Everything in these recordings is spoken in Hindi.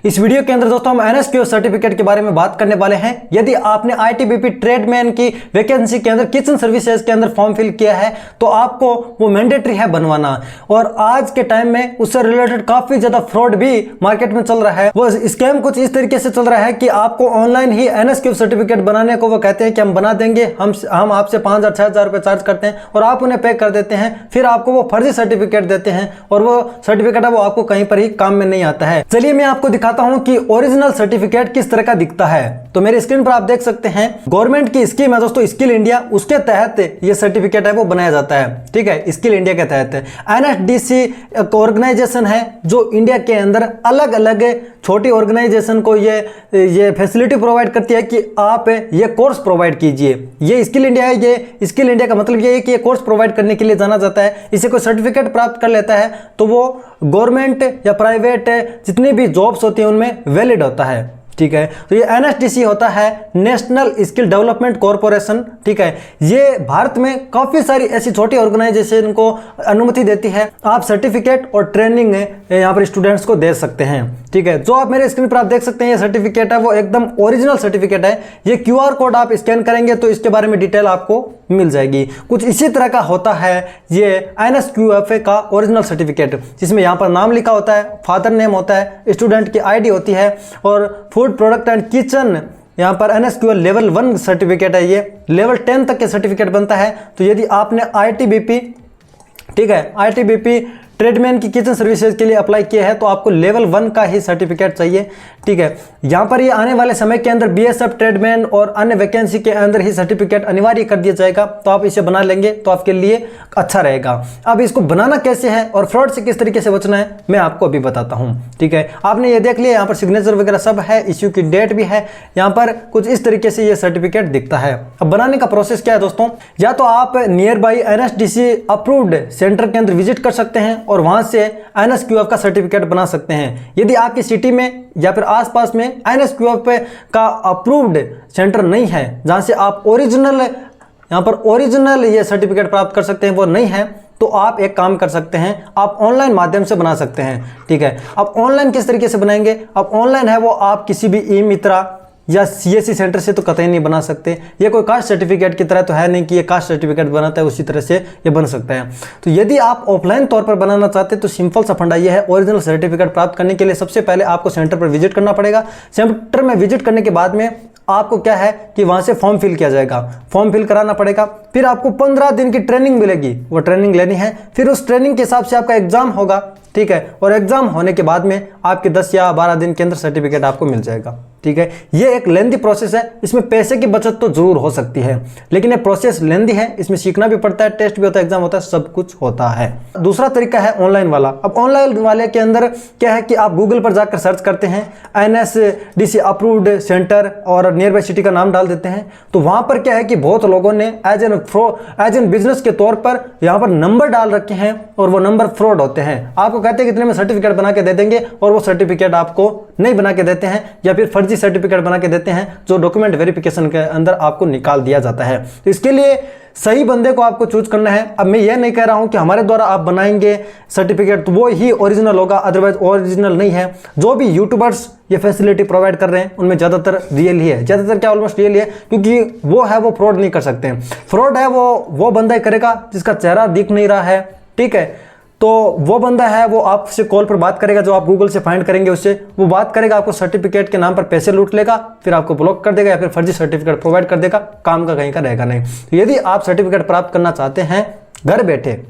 इस वीडियो के अंदर दोस्तों हम एनएसक्यूएफ सर्टिफिकेट के बारे में बात करने वाले हैं। यदि आपने आईटीबीपी ट्रेडमैन की वैकेंसी के अंदर किचन सर्विसेज के अंदर फॉर्म फिल किया है तो आपको वो मैंडेटरी है बनवाना। और आज के टाइम में उससे रिलेटेड काफी ज्यादा फ्रॉड भी मार्केट में चल रहा है। वो स्कैम कुछ इस तरीके से चल रहा है कि आपको ऑनलाइन ही एनएसक्यूएफ सर्टिफिकेट बनाने को वो कहते हैं कि हम बना देंगे, हम आपसे 5,000 6,000 रुपए चार्ज करते हैं और आप उन्हें पे कर देते हैं। फिर आपको वो फर्जी सर्टिफिकेट देते हैं और वो सर्टिफिकेट है वो आपको कहीं पर ही काम में नहीं आता है। चलिए मैं आपको दिखाता हूं कि ओरिजिनल सर्टिफिकेट किस तरह का दिखता है। तो मेरे स्क्रीन पर आप देख सकते हैं गवर्नमेंट की स्कीम है दोस्तों स्किल इंडिया, उसके तहत ये सर्टिफिकेट है वो बनाया जाता है। ठीक है, स्किल इंडिया के तहत एनएसडीसी एक ऑर्गेनाइजेशन है जो इंडिया के अंदर अलग अलग छोटी ऑर्गेनाइजेशन को ये फैसिलिटी प्रोवाइड करती है कि आप ये कोर्स प्रोवाइड कीजिए। ये स्किल इंडिया है। ये स्किल इंडिया का मतलब ये है कि ये कोर्स प्रोवाइड करने के लिए जाना जाता है। इसे कोई सर्टिफिकेट प्राप्त कर लेता है तो वो गवर्नमेंट या प्राइवेट जितनी भी जॉब्स होती हैं उनमें वैलिड होता है। ठीक है, तो ये एनएसडीसी होता है नेशनल स्किल डेवलपमेंट कॉर्पोरेशन। ठीक है, ये भारत में काफी सारी ऐसी छोटी ऑर्गेनाइजेशन को अनुमति देती है। आप सर्टिफिकेट और ट्रेनिंग यहाँ पर स्टूडेंट्स को दे सकते हैं। ठीक है, जो आप मेरे स्क्रीन पर आप देख सकते हैं ये सर्टिफिकेट है वो एकदम ओरिजिनल सर्टिफिकेट है। ये क्यूआर कोड आप स्कैन करेंगे तो इसके बारे में डिटेल आपको मिल जाएगी। कुछ इसी तरह का होता है ये एनएसक्यूएफ का ओरिजिनल सर्टिफिकेट, जिसमें यहाँ पर नाम लिखा होता है, फादर नेम होता है, स्टूडेंट की आईडी होती है और फूड प्रोडक्ट एंड किचन यहाँ पर एनएसक्यूएफ लेवल 1 सर्टिफिकेट है। ये लेवल 10 तक के सर्टिफिकेट बनता है। तो यदि आपने आईटीबीपी, ठीक है, आईटीबीपी ट्रेडमैन की किचन सर्विसेज के लिए अप्लाई किया है तो आपको लेवल 1 का ही सर्टिफिकेट चाहिए। ठीक है, यहाँ पर ये आने वाले समय के अंदर बीएसएफ ट्रेडमैन और अन्य वैकेंसी के अंदर ही सर्टिफिकेट अनिवार्य कर दिया जाएगा। तो आप इसे बना लेंगे तो आपके लिए अच्छा रहेगा। अब इसको बनाना कैसे है और फ्रॉड से किस तरीके से बचना है मैं आपको अभी बताता हूँ। ठीक है, आपने ये देख लिया, यहाँ पर सिग्नेचर वगैरह सब है, इश्यू की डेट भी है। यहाँ पर कुछ इस तरीके से ये सर्टिफिकेट दिखता है। अब बनाने का प्रोसेस क्या है दोस्तों, या तो आप near by NSDC approved centre के अंदर विजिट कर सकते हैं और वहां से एनएसक्यूएफ का सर्टिफिकेट बना सकते हैं। यदि आपकी सिटी में या फिर आसपास में एनएसक्यूएफ का अप्रूव्ड सेंटर नहीं है जहां से आप ओरिजिनल यहां पर ओरिजिनल ये सर्टिफिकेट प्राप्त कर सकते हैं वो नहीं है तो आप एक काम कर सकते हैं, आप ऑनलाइन माध्यम से बना सकते हैं। ठीक है, अब ऑनलाइन किस तरीके से बनाएंगे, अब ऑनलाइन है वो आप किसी भी ई मित्रा या सीएससी सेंटर से तो कतई नहीं बना सकते। ये कोई कास्ट सर्टिफिकेट की तरह तो है नहीं कि ये कास्ट सर्टिफिकेट बनाता है उसी तरह से ये बन सकता है। तो यदि आप ऑफलाइन तौर पर बनाना चाहते हैं तो सिंपल सा फंडा ये है, ओरिजिनल सर्टिफिकेट प्राप्त करने के लिए सबसे पहले आपको सेंटर पर विजिट करना पड़ेगा। सेंटर में विजिट करने के बाद में आपको क्या है कि वहां से फॉर्म फिल किया जाएगा, फॉर्म फिल कराना पड़ेगा। फिर आपको 15 दिन की ट्रेनिंग मिलेगी, वो ट्रेनिंग लेनी है। फिर उस ट्रेनिंग के हिसाब से आपका एग्जाम होगा। ठीक है, और एग्जाम होने के बाद में आपके 10 या 12 दिन के अंदर सर्टिफिकेट आपको मिल जाएगा। ठीक है, ये एक लेंथी प्रोसेस है, इसमें पैसे की बचत तो जरूर हो सकती है लेकिन ये प्रोसेस लेंथी है, इसमें सीखना भी पड़ता है, टेस्ट भी होता है, एग्जाम होता है, सब कुछ होता है। दूसरा तरीका है ऑनलाइन वाला। अब ऑनलाइन वाले के अंदर क्या है कि आप गूगल पर जाकर सर्च करते हैं एनएसडीसी अप्रूव्ड सेंटर और नियर बाई सिटी का नाम डाल देते हैं। तो वहां पर क्या है कि बहुत लोगों ने एज एन बिजनेस के तौर पर यहाँ पर नंबर डाल रखे हैं और वो नंबर फ्रॉड होते हैं। आपको कहते हैं कितने में सर्टिफिकेट बना के दे देंगे और वो सर्टिफिकेट आपको नहीं बना के देते हैं या फिर फर्जी सर्टिफिकेट बना के देते हैं जो डॉक्यूमेंट वेरिफिकेशन के अंदर आपको निकाल दिया जाता है। तो इसके लिए सही बंदे को आपको चूज करना है। अब मैं ये नहीं कह रहा हूं कि हमारे द्वारा आप बनाएंगे सर्टिफिकेट तो वो ही ओरिजिनल होगा, अदरवाइज ओरिजिनल नहीं है। जो भी यूट्यूबर्स ये फैसिलिटी प्रोवाइड कर रहे हैं उनमें ज्यादातर रियल ही है, ज्यादातर क्या ऑलमोस्ट रियल ही है, क्योंकि वो है वो फ्रॉड नहीं कर सकते। फ्रॉड है वो बंदा ही करेगा जिसका चेहरा दिख नहीं रहा है। ठीक है, तो वो बंदा है वो आपसे कॉल पर बात करेगा, जो आप गूगल से फाइंड करेंगे उससे वो बात करेगा, आपको सर्टिफिकेट के नाम पर पैसे लूट लेगा, फिर आपको ब्लॉक कर देगा या फिर फर्जी सर्टिफिकेट प्रोवाइड कर देगा, काम का कहीं का रहेगा नहीं। तो यदि आप सर्टिफिकेट प्राप्त करना चाहते हैं घर बैठे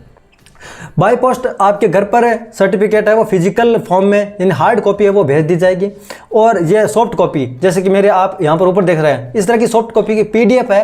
बाय पोस्ट, आपके घर पर सर्टिफिकेट है वो फिजिकल फॉर्म में यानी हार्ड कॉपी है वो भेज दी जाएगी और ये सॉफ्ट कॉपी जैसे कि मेरे आप यहाँ पर ऊपर देख रहे हैं इस तरह की सॉफ्ट कॉपी की पीडीएफ है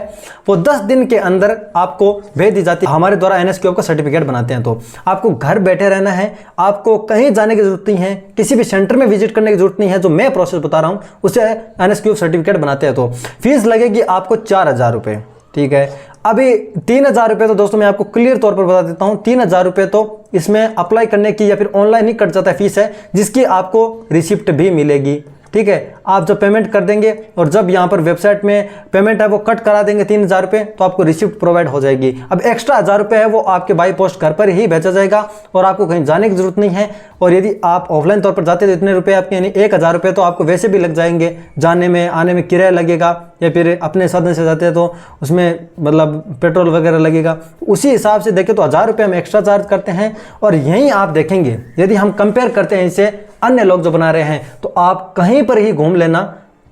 वो 10 दिन के अंदर आपको भेज दी जाती है। हमारे द्वारा एनएसक्यूएफ का सर्टिफिकेट बनाते हैं तो आपको घर बैठे रहना है, आपको कहीं जाने की जरूरत नहीं है, किसी भी सेंटर में विजिट करने की जरूरत नहीं है। जो मैं प्रोसेस बता रहा हूँ उससे एनएसक्यूएफ सर्टिफिकेट बनाते हैं। तो फीस लगेगी आपको 4,000 रुपये। ठीक है, अभी 3,000 रुपये तो दोस्तों मैं आपको क्लियर तौर पर बता देता हूं, 3,000 रुपये तो इसमें अप्लाई करने की या फिर ऑनलाइन ही कट जाता है फीस है, जिसकी आपको रिसिप्ट भी मिलेगी। ठीक है, आप जब पेमेंट कर देंगे और जब यहाँ पर वेबसाइट में पेमेंट है वो कट करा देंगे 3000 रुपये, तो आपको रिसिप्ट प्रोवाइड हो जाएगी। अब एक्स्ट्रा 1000 रुपये है वो आपके बाई पोस्ट घर पर ही भेजा जाएगा और आपको कहीं जाने की जरूरत नहीं है। और यदि आप ऑफलाइन तौर पर जाते तो इतने रुपये आपके, यानी 1000 रुपये तो आपको वैसे भी लग जाएंगे, जाने में आने में किराया लगेगा, या फिर अपने साधन से जाते हैं तो उसमें मतलब पेट्रोल वगैरह लगेगा। उसी हिसाब से देखें तो 1000 रुपये हम एक्स्ट्रा चार्ज करते हैं। और यहीं आप देखेंगे यदि हम कंपेयर करते हैं इसे अन्य लोग जो बना रहे हैं, तो आप कहीं पर ही घूम लेना,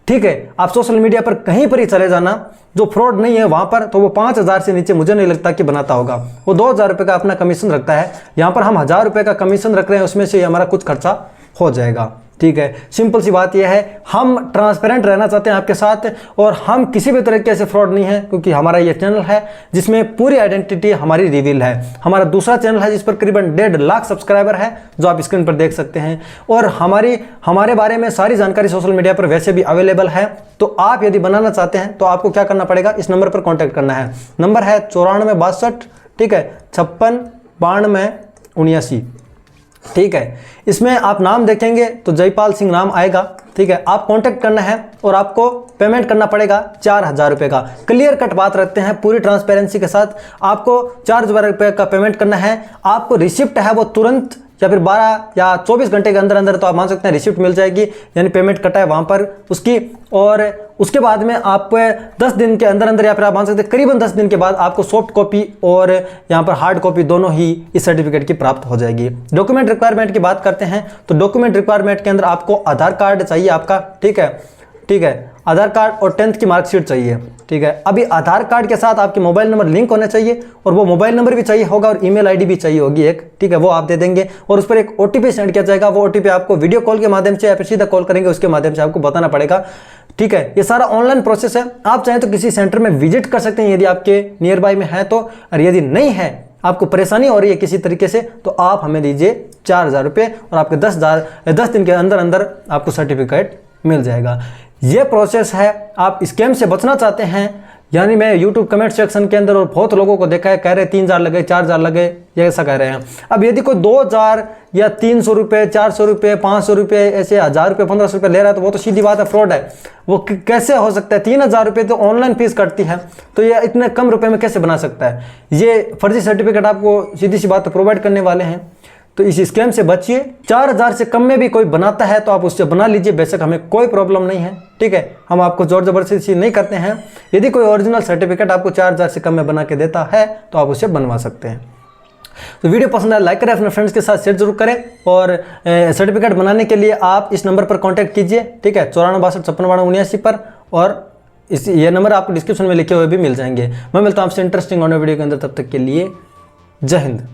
ठीक है, आप सोशल मीडिया पर कहीं पर ही चले जाना, जो फ्रॉड नहीं है वहां पर, तो वो 5000 से नीचे मुझे नहीं लगता कि बनाता होगा। वो 2000 रुपये का अपना कमीशन रखता है, यहाँ पर हम 1000 रुपये का कमीशन रख रहे हैं, उसमें से हमारा कुछ खर्चा हो जाएगा। ठीक है, सिंपल सी बात यह है, हम ट्रांसपेरेंट रहना चाहते हैं आपके साथ और हम किसी भी तरीके से फ्रॉड नहीं है, क्योंकि हमारा ये चैनल है जिसमें पूरी आइडेंटिटी हमारी रिवील है। हमारा दूसरा चैनल है जिस पर करीबन 1.5 लाख सब्सक्राइबर है, जो आप स्क्रीन पर देख सकते हैं, और हमारे बारे में सारी जानकारी सोशल मीडिया पर वैसे भी अवेलेबल है। तो आप यदि बनाना चाहते हैं तो आपको क्या करना पड़ेगा, इस नंबर पर कॉन्टैक्ट करना है। नंबर है 9462, ठीक है, 56 92 79, ठीक है। इसमें आप नाम देखेंगे तो जयपाल सिंह नाम आएगा, ठीक है। आप कांटेक्ट करना है और आपको पेमेंट करना पड़ेगा 4000 रुपये का। क्लियर कट बात रखते हैं पूरी ट्रांसपेरेंसी के साथ, आपको 4000 रुपये का पेमेंट करना है। आपको रिसिप्ट है वो तुरंत या फिर 12 या 24 घंटे के अंदर अंदर तो आप मान सकते हैं रिसिप्ट मिल जाएगी, यानी पेमेंट कटा है वहाँ पर उसकी। और उसके बाद में आप 10 दिन के अंदर अंदर या फिर आप मान सकते हैं करीबन 10 दिन के बाद आपको सॉफ्ट कॉपी और यहाँ पर हार्ड कॉपी दोनों ही इस सर्टिफिकेट की प्राप्त हो जाएगी। डॉक्यूमेंट रिक्वायरमेंट की बात करते हैं तो डॉक्यूमेंट रिक्वायरमेंट के अंदर आपको आधार कार्ड चाहिए आपका, ठीक है, ठीक है, आधार कार्ड और 10th की मार्कशीट चाहिए, ठीक है। अभी आधार कार्ड के साथ आपके मोबाइल नंबर लिंक होना चाहिए और वो मोबाइल नंबर भी चाहिए होगा और ईमेल आईडी भी चाहिए होगी एक, ठीक है, वो आप दे देंगे और उस पर एक ओटीपी सेंड किया जाएगा। वो ओटीपी आपको वीडियो कॉल के माध्यम से या फिर सीधा कॉल करेंगे उसके माध्यम से आपको बताना पड़ेगा, ठीक है। ये सारा ऑनलाइन प्रोसेस है। आप चाहें तो किसी सेंटर में विजिट कर सकते हैं यदि आपके नियर बाय में है तो, और यदि नहीं है, आपको परेशानी हो रही है किसी तरीके से, तो आप हमें दीजिए 4000 रुपये और आपके 10 दिन के अंदर अंदर आपको सर्टिफिकेट मिल जाएगा। ये प्रोसेस है। आप स्कैम से बचना चाहते हैं, यानी मैं यूट्यूब कमेंट सेक्शन के अंदर और बहुत लोगों को देखा है, कह रहे 3000 लगे, 4000 लगे, ये ऐसा कह रहे हैं। अब यदि कोई 2000 या 300 रुपये, 400 रुपये, 500 रुपये, ऐसे 1000 रुपये, 1500 रुपये ले रहा है, तो वो तो सीधी बात है फ्रॉड है। वो कैसे हो सकता है? 3000 रुपये तो ऑनलाइन फीस कटती है, तो ये इतने कम रुपये में कैसे बना सकता है? ये फर्जी सर्टिफिकेट आपको सीधी सी बात प्रोवाइड करने वाले हैं, तो इस स्कैम से बचिए। 4000 से कम में भी कोई बनाता है तो आप उससे बना लीजिए, बेशक हमें कोई प्रॉब्लम नहीं है, ठीक है। हम आपको जोर जबरदस्ती नहीं करते हैं। यदि कोई ओरिजिनल सर्टिफिकेट आपको 4000 से कम में बना के देता है तो आप उसे बनवा सकते हैं। तो वीडियो पसंद आए लाइक करें, अपने फ्रेंड्स के साथ शेयर जरूर करें और सर्टिफिकेट बनाने के लिए आप इस नंबर पर कॉन्टैक्ट कीजिए, ठीक है, 9462 56 92 79 पर, और ये नंबर आपको डिस्क्रिप्शन में लिखे हुए भी मिल जाएंगे। मैं मिलता हूँ आपसे इंटरेस्टिंग ऑन वीडियो के अंदर, तब तक के लिए जय हिंद।